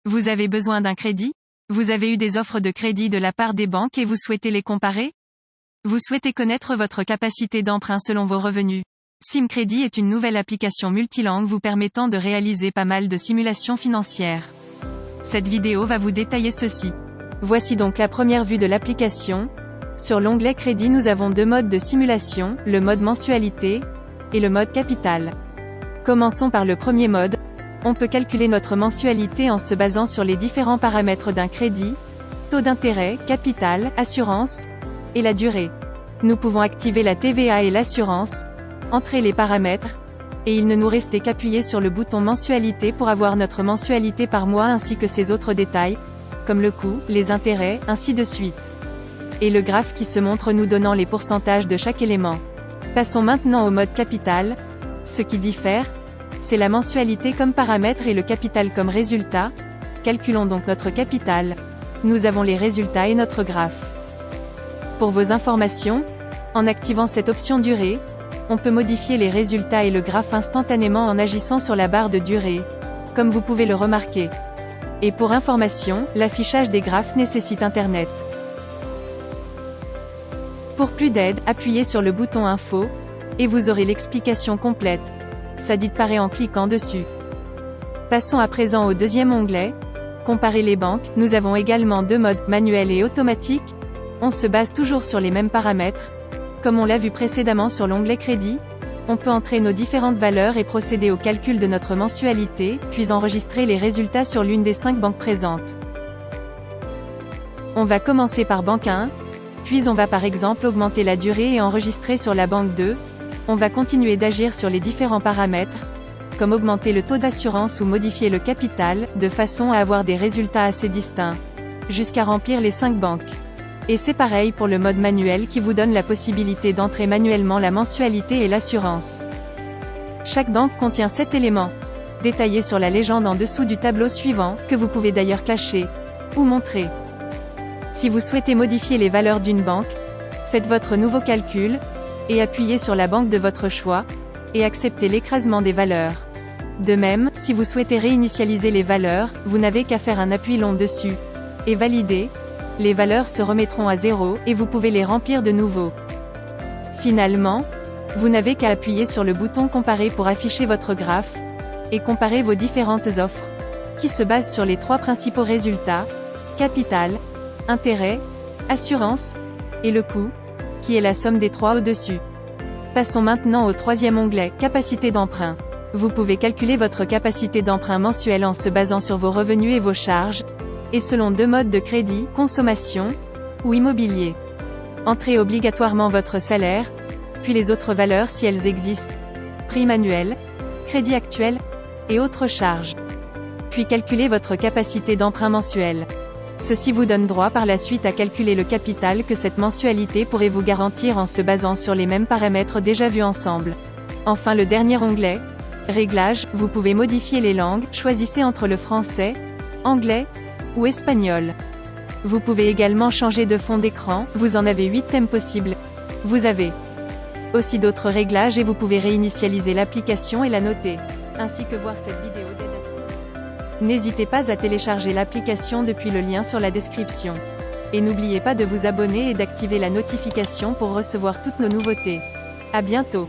Vous avez besoin d'un crédit? Vous avez eu des offres de crédit de la part des banques et vous souhaitez les comparer? Vous souhaitez connaître votre capacité d'emprunt selon vos revenus? SimCrédit est une nouvelle application multilangue vous permettant de réaliser pas mal de simulations financières. Cette vidéo va vous détailler ceci. Voici donc la première vue de l'application. Sur l'onglet Crédit, nous avons deux modes de simulation, le mode mensualité et le mode capital. Commençons par le premier mode. On peut calculer notre mensualité en se basant sur les différents paramètres d'un crédit, taux d'intérêt, capital, assurance, et la durée. Nous pouvons activer la TVA et l'assurance, entrer les paramètres, et il ne nous restait qu'appuyer sur le bouton mensualité pour avoir notre mensualité par mois ainsi que ses autres détails, comme le coût, les intérêts, ainsi de suite. Et le graphe qui se montre nous donnant les pourcentages de chaque élément. Passons maintenant au mode capital. Ce qui diffère, c'est la mensualité comme paramètre et le capital comme résultat. Calculons donc notre capital. Nous avons les résultats et notre graphe. Pour vos informations, en activant cette option durée, on peut modifier les résultats et le graphe instantanément en agissant sur la barre de durée, comme vous pouvez le remarquer. Et pour information, l'affichage des graphes nécessite Internet. Pour plus d'aide, appuyez sur le bouton Info, et vous aurez l'explication complète. Ça disparaît en cliquant dessus. Passons à présent au deuxième onglet, Comparer les banques. Nous avons également deux modes, manuel et automatique. On se base toujours sur les mêmes paramètres. Comme on l'a vu précédemment sur l'onglet Crédit, on peut entrer nos différentes valeurs et procéder au calcul de notre mensualité, puis enregistrer les résultats sur l'une des 5 banques présentes. On va commencer par banque 1, puis on va par exemple augmenter la durée et enregistrer sur la banque 2. On va continuer d'agir sur les différents paramètres, comme augmenter le taux d'assurance ou modifier le capital, de façon à avoir des résultats assez distincts, jusqu'à remplir les 5 banques. Et c'est pareil pour le mode manuel qui vous donne la possibilité d'entrer manuellement la mensualité et l'assurance. Chaque banque contient 7 éléments, détaillés sur la légende en dessous du tableau suivant, que vous pouvez d'ailleurs cacher, ou montrer. Si vous souhaitez modifier les valeurs d'une banque, faites votre nouveau calcul, et appuyez sur la banque de votre choix, et acceptez l'écrasement des valeurs. De même, si vous souhaitez réinitialiser les valeurs, vous n'avez qu'à faire un appui long dessus, et valider. Les valeurs se remettront à 0, et vous pouvez les remplir de nouveau. Finalement, vous n'avez qu'à appuyer sur le bouton Comparer pour afficher votre graphe, et comparer vos différentes offres, qui se basent sur les 3 principaux résultats, capital, intérêt, assurance, et le coût, qui est la somme des 3 au-dessus. Passons maintenant au troisième onglet, Capacité d'emprunt. Vous pouvez calculer votre capacité d'emprunt mensuelle en se basant sur vos revenus et vos charges, et selon 2 modes de crédit, consommation, ou immobilier. Entrez obligatoirement votre salaire, puis les autres valeurs si elles existent, prime annuel, crédit actuel, et autres charges. Puis calculez votre capacité d'emprunt mensuel. Ceci vous donne droit par la suite à calculer le capital que cette mensualité pourrait vous garantir en se basant sur les mêmes paramètres déjà vus ensemble. Enfin le dernier onglet, Réglages, vous pouvez modifier les langues, choisissez entre le français, anglais, ou espagnol. Vous pouvez également changer de fond d'écran, vous en avez 8 thèmes possibles. Vous avez aussi d'autres réglages et vous pouvez réinitialiser l'application et la noter, ainsi que voir cette vidéo d'aide. N'hésitez pas à télécharger l'application depuis le lien sur la description. Et n'oubliez pas de vous abonner et d'activer la notification pour recevoir toutes nos nouveautés. À bientôt.